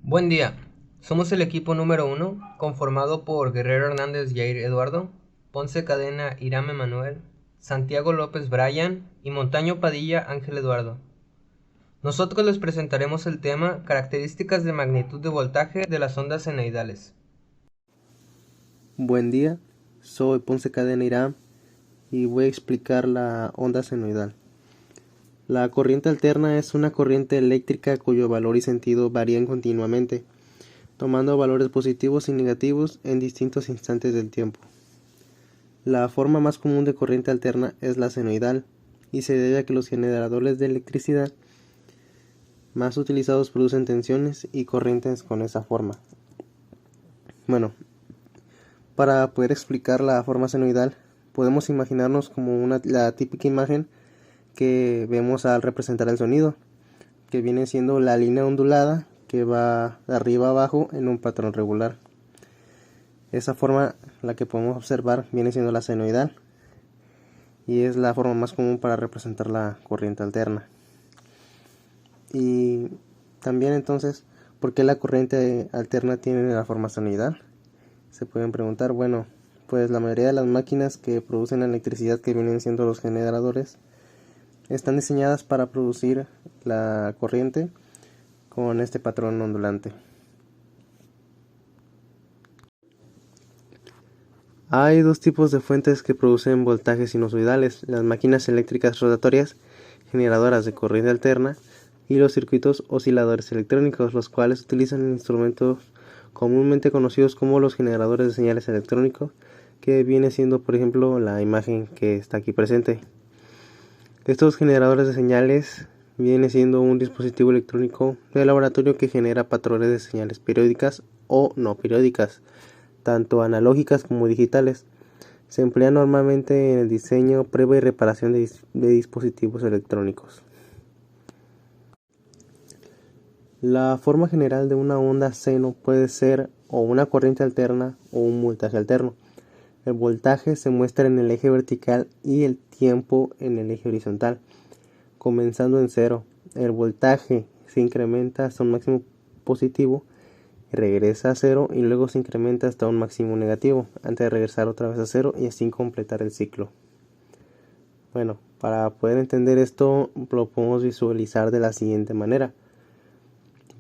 Buen día, somos el equipo número 1, conformado por Guerrero Hernández Yair Eduardo, Ponce Cadena Irán Emanuel, Santiago López Brian y Montaño Padilla Ángel Eduardo. Nosotros les presentaremos el tema Características de magnitud de voltaje de las ondas senoidales. Buen día, soy Ponce Cadena Irán y voy a explicar la onda senoidal. La corriente alterna es una corriente eléctrica cuyo valor y sentido varían continuamente, tomando valores positivos y negativos en distintos instantes del tiempo. La forma más común de corriente alterna es la senoidal y se debe a que los generadores de electricidad más utilizados producen tensiones y corrientes con esa forma. Para poder explicar la forma senoidal, podemos imaginarnos como la típica imagen que vemos al representar el sonido, que viene siendo la línea ondulada que va de arriba a abajo en un patrón regular. Esa forma, la que podemos observar, viene siendo la senoidal y es la forma más común para representar la corriente alterna. Y también entonces, ¿por qué la corriente alterna tiene la forma senoidal? Se pueden preguntar, pues la mayoría de las máquinas que producen electricidad, que vienen siendo los generadores, están diseñadas para producir la corriente con este patrón ondulante. Hay dos tipos de fuentes que producen voltajes sinusoidales: las máquinas eléctricas rotatorias, generadoras de corriente alterna, y los circuitos osciladores electrónicos, los cuales utilizan instrumentos comúnmente conocidos como los generadores de señales electrónicos, que viene siendo, por ejemplo, la imagen que está aquí presente. Estos generadores de señales viene siendo un dispositivo electrónico de laboratorio que genera patrones de señales periódicas o no periódicas, tanto analógicas como digitales. Se emplea normalmente en el diseño, prueba y reparación de dispositivos electrónicos. La forma general de una onda seno puede ser o una corriente alterna o un voltaje alterno. El voltaje se muestra en el eje vertical y el tiempo en el eje horizontal. Comenzando en cero, el voltaje se incrementa hasta un máximo positivo, regresa a cero y luego se incrementa hasta un máximo negativo, antes de regresar otra vez a cero y así completar el ciclo. Para poder entender esto, lo podemos visualizar de la siguiente manera.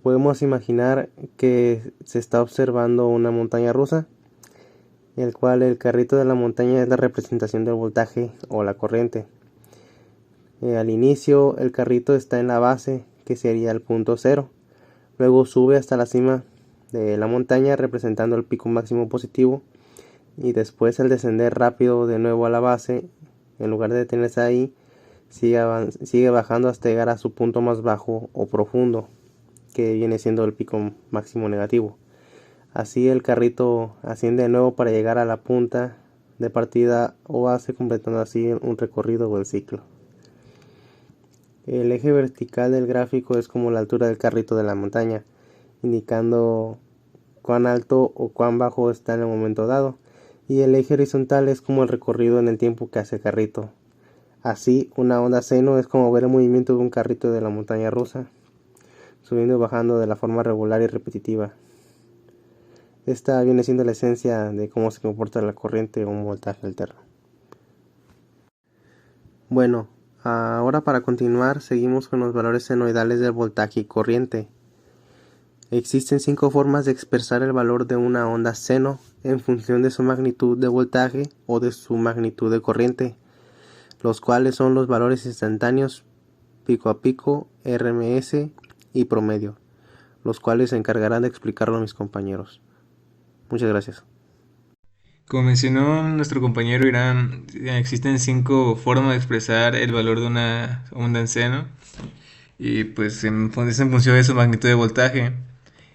Podemos imaginar que se está observando una montaña rusa, en el cual el carrito de la montaña es la representación del voltaje o la corriente. Al inicio el carrito está en la base, que sería el punto cero. Luego sube hasta la cima de la montaña, representando el pico máximo positivo, y después al descender rápido de nuevo a la base, en lugar de detenerse ahí, sigue bajando hasta llegar a su punto más bajo o profundo, que viene siendo el pico máximo negativo. Así el carrito asciende de nuevo para llegar a la punta de partida o base, completando así un recorrido o el ciclo. El eje vertical del gráfico es como la altura del carrito de la montaña, indicando cuán alto o cuán bajo está en el momento dado, y el eje horizontal es como el recorrido en el tiempo que hace el carrito. Así, una onda seno es como ver el movimiento de un carrito de la montaña rusa, subiendo y bajando de la forma regular y repetitiva. Esta viene siendo la esencia de cómo se comporta la corriente o un voltaje alterno. Ahora para continuar seguimos con los valores senoidales del voltaje y corriente. Existen 5 formas de expresar el valor de una onda seno en función de su magnitud de voltaje o de su magnitud de corriente, los cuales son los valores instantáneos, pico a pico, RMS y promedio, los cuales se encargarán de explicarlo a mis compañeros. Muchas gracias. Como mencionó nuestro compañero Irán, existen 5 formas de expresar el valor de una onda en seno y pues es en función de su magnitud de voltaje.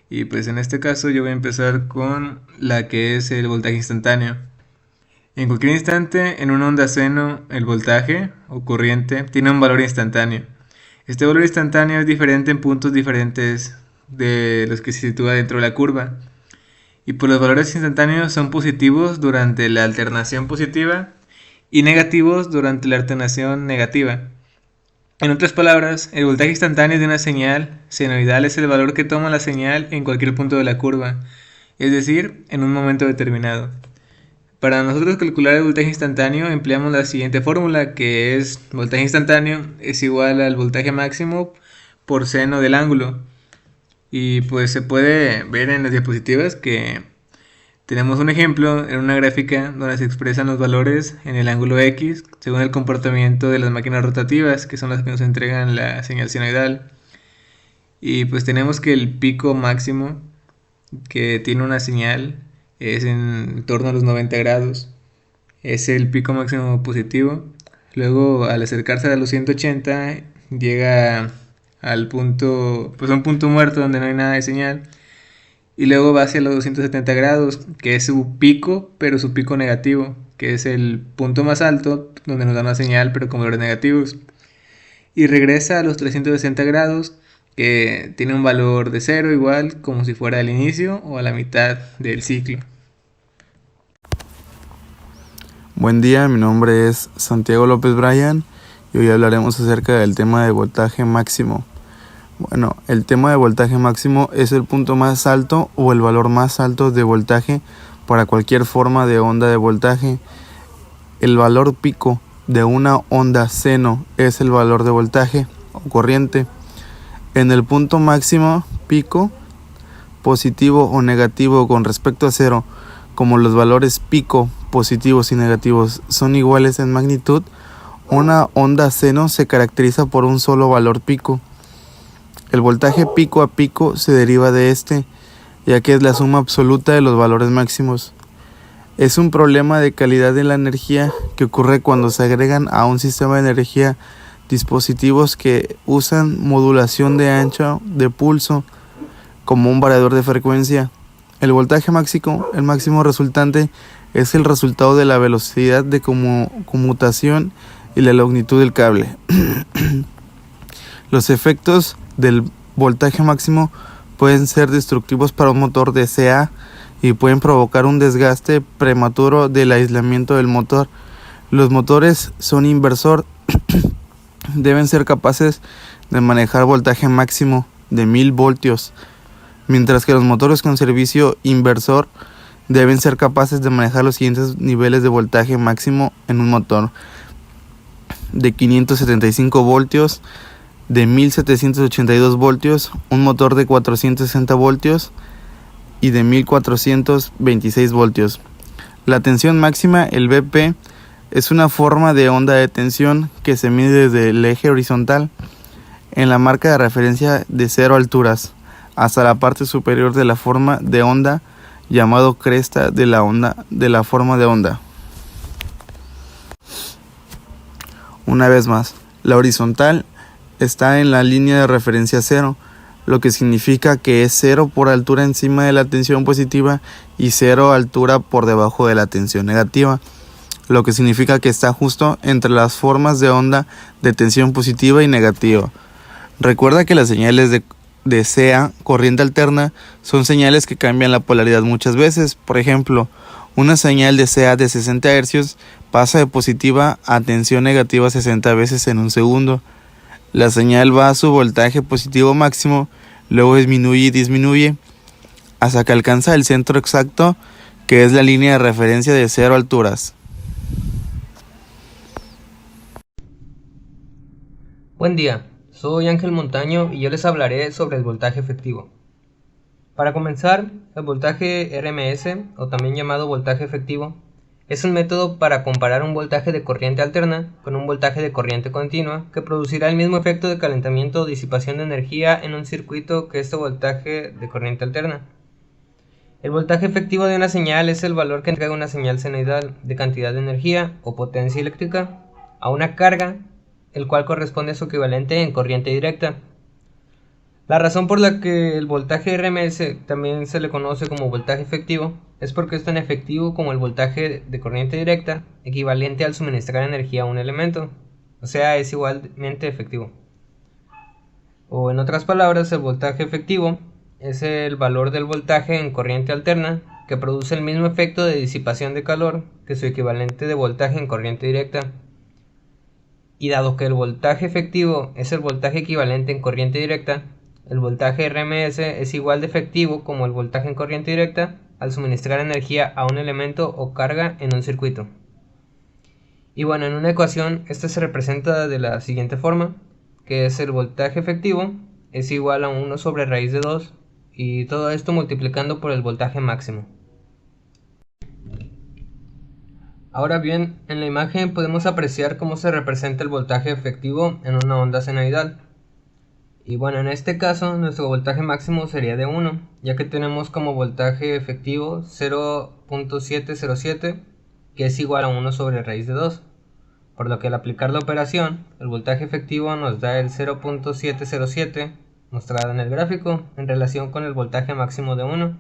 Y pues en este caso yo voy a empezar con la que es el voltaje instantáneo. En cualquier instante en una onda seno el voltaje o corriente tiene un valor instantáneo. Este valor instantáneo es diferente en puntos diferentes de los que se sitúa dentro de la curva. Y pues los valores instantáneos son positivos durante la alternación positiva y negativos durante la alternación negativa. En otras palabras, el voltaje instantáneo de una señal senoidal es el valor que toma la señal en cualquier punto de la curva, es decir, en un momento determinado. Para nosotros calcular el voltaje instantáneo empleamos la siguiente fórmula, que es voltaje instantáneo es igual al voltaje máximo por seno del ángulo. Y pues se puede ver en las diapositivas que tenemos un ejemplo en una gráfica donde se expresan los valores en el ángulo X según el comportamiento de las máquinas rotativas, que son las que nos entregan la señal senoidal. Y pues tenemos que el pico máximo que tiene una señal es en torno a los 90 grados. Es el pico máximo positivo. Luego, al acercarse a los 180, llega al punto, pues a un punto muerto donde no hay nada de señal. Y luego va hacia los 270 grados, que es su pico, pero su pico negativo, que es el punto más alto donde nos da una señal, pero con valores negativos. Y regresa a los 360 grados, que tiene un valor de 0 igual, como si fuera al inicio o a la mitad del ciclo. Buen día, mi nombre es Santiago López Bryan y hoy hablaremos acerca del tema de voltaje máximo. Bueno, el tema de voltaje máximo es el punto más alto o el valor más alto de voltaje para cualquier forma de onda de voltaje. El valor pico de una onda seno es el valor de voltaje o corriente. En el punto máximo pico, positivo o negativo con respecto a cero, como los valores pico, positivos y negativos son iguales en magnitud, una onda seno se caracteriza por un solo valor pico. El voltaje pico a pico se deriva de este, ya que es la suma absoluta de los valores máximos. Es un problema de calidad de la energía que ocurre cuando se agregan a un sistema de energía dispositivos que usan modulación de ancho de pulso como un variador de frecuencia. El voltaje máximo, el máximo resultante, es el resultado de la velocidad de conmutación y la longitud del cable. Los efectos del voltaje máximo pueden ser destructivos para un motor de CA y pueden provocar un desgaste prematuro del aislamiento del motor. Los motores son inversor deben ser capaces de manejar voltaje máximo de 1000 voltios, mientras que los motores con servicio inversor deben ser capaces de manejar los siguientes niveles de voltaje máximo en un motor: de 575 voltios, de 1782 voltios, un motor de 460 voltios y de 1426 voltios. La tensión máxima, el BP, es una forma de onda de tensión que se mide desde el eje horizontal en la marca de referencia de 0 alturas hasta la parte superior de la forma de onda, llamado cresta de la forma de onda. Una vez más, la horizontal está en la línea de referencia 0, lo que significa que es 0 por altura encima de la tensión positiva y 0 altura por debajo de la tensión negativa, lo que significa que está justo entre las formas de onda de tensión positiva y negativa. Recuerda que las señales de CA, corriente alterna, son señales que cambian la polaridad muchas veces. Por ejemplo, una señal de CA de 60 Hz pasa de positiva a tensión negativa 60 veces en un segundo. La señal va a su voltaje positivo máximo, luego disminuye y disminuye hasta que alcanza el centro exacto, que es la línea de referencia de 0 alturas. Buen día, soy Ángel Montaño y yo les hablaré sobre el voltaje efectivo. Para comenzar, el voltaje RMS, o también llamado voltaje efectivo, es un método para comparar un voltaje de corriente alterna con un voltaje de corriente continua que producirá el mismo efecto de calentamiento o disipación de energía en un circuito que este voltaje de corriente alterna. El voltaje efectivo de una señal es el valor que entrega una señal senoidal de cantidad de energía o potencia eléctrica a una carga, el cual corresponde a su equivalente en corriente directa. La razón por la que el voltaje RMS también se le conoce como voltaje efectivo es porque es tan efectivo como el voltaje de corriente directa, equivalente al suministrar energía a un elemento, o sea, es igualmente efectivo. O en otras palabras, el voltaje efectivo es el valor del voltaje en corriente alterna que produce el mismo efecto de disipación de calor que su equivalente de voltaje en corriente directa. Y dado que el voltaje efectivo es el voltaje equivalente en corriente directa, el voltaje RMS es igual de efectivo como el voltaje en corriente directa al suministrar energía a un elemento o carga en un circuito. Y bueno, en una ecuación esta se representa de la siguiente forma, que es el voltaje efectivo es igual a 1 sobre raíz de 2 y todo esto multiplicando por el voltaje máximo. Ahora bien, en la imagen podemos apreciar cómo se representa el voltaje efectivo en una onda senoidal. Y bueno, en este caso nuestro voltaje máximo sería de 1, ya que tenemos como voltaje efectivo 0.707, que es igual a 1 sobre raíz de 2. Por lo que al aplicar la operación, el voltaje efectivo nos da el 0.707 mostrado en el gráfico en relación con el voltaje máximo de 1,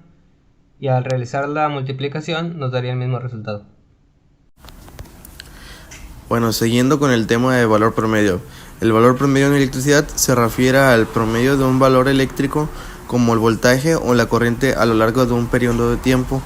y al realizar la multiplicación nos daría el mismo resultado. Bueno, siguiendo con el tema de valor promedio. El valor promedio en electricidad se refiere al promedio de un valor eléctrico como el voltaje o la corriente a lo largo de un periodo de tiempo.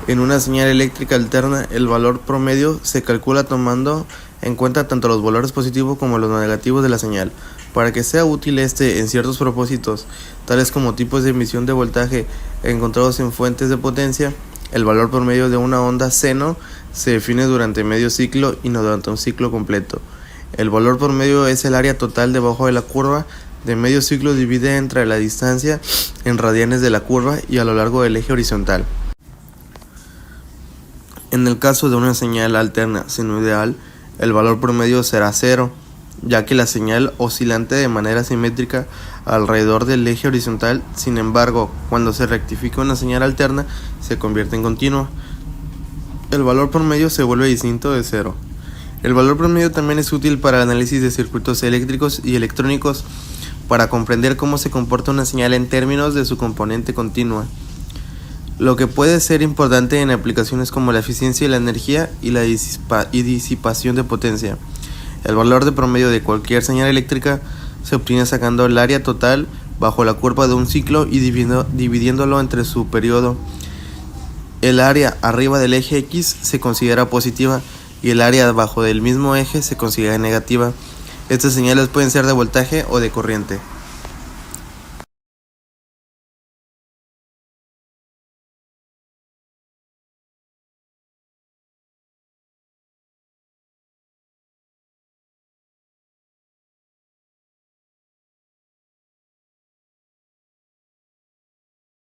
En una señal eléctrica alterna, el valor promedio se calcula tomando en cuenta tanto los valores positivos como los negativos de la señal. Para que sea útil en ciertos propósitos, tales como tipos de emisión de voltaje encontrados en fuentes de potencia, el valor promedio de una onda seno se define durante medio ciclo y no durante un ciclo completo. El valor promedio es el área total debajo de la curva de medio ciclo divide entre la distancia en radianes de la curva y a lo largo del eje horizontal. En el caso de una señal alterna senoidal, el valor promedio será 0, ya que la señal oscilante de manera simétrica alrededor del eje horizontal. Sin embargo, cuando se rectifica una señal alterna, se convierte en continua. El valor promedio se vuelve distinto de 0. El valor promedio también es útil para el análisis de circuitos eléctricos y electrónicos, para comprender cómo se comporta una señal en términos de su componente continua, lo que puede ser importante en aplicaciones como la eficiencia de la energía y la disipación de potencia. El valor de promedio de cualquier señal eléctrica se obtiene sacando el área total bajo la curva de un ciclo y dividiéndolo entre su periodo. El área arriba del eje X se considera positiva y el área abajo del mismo eje se considera negativa. Estas señales pueden ser de voltaje o de corriente.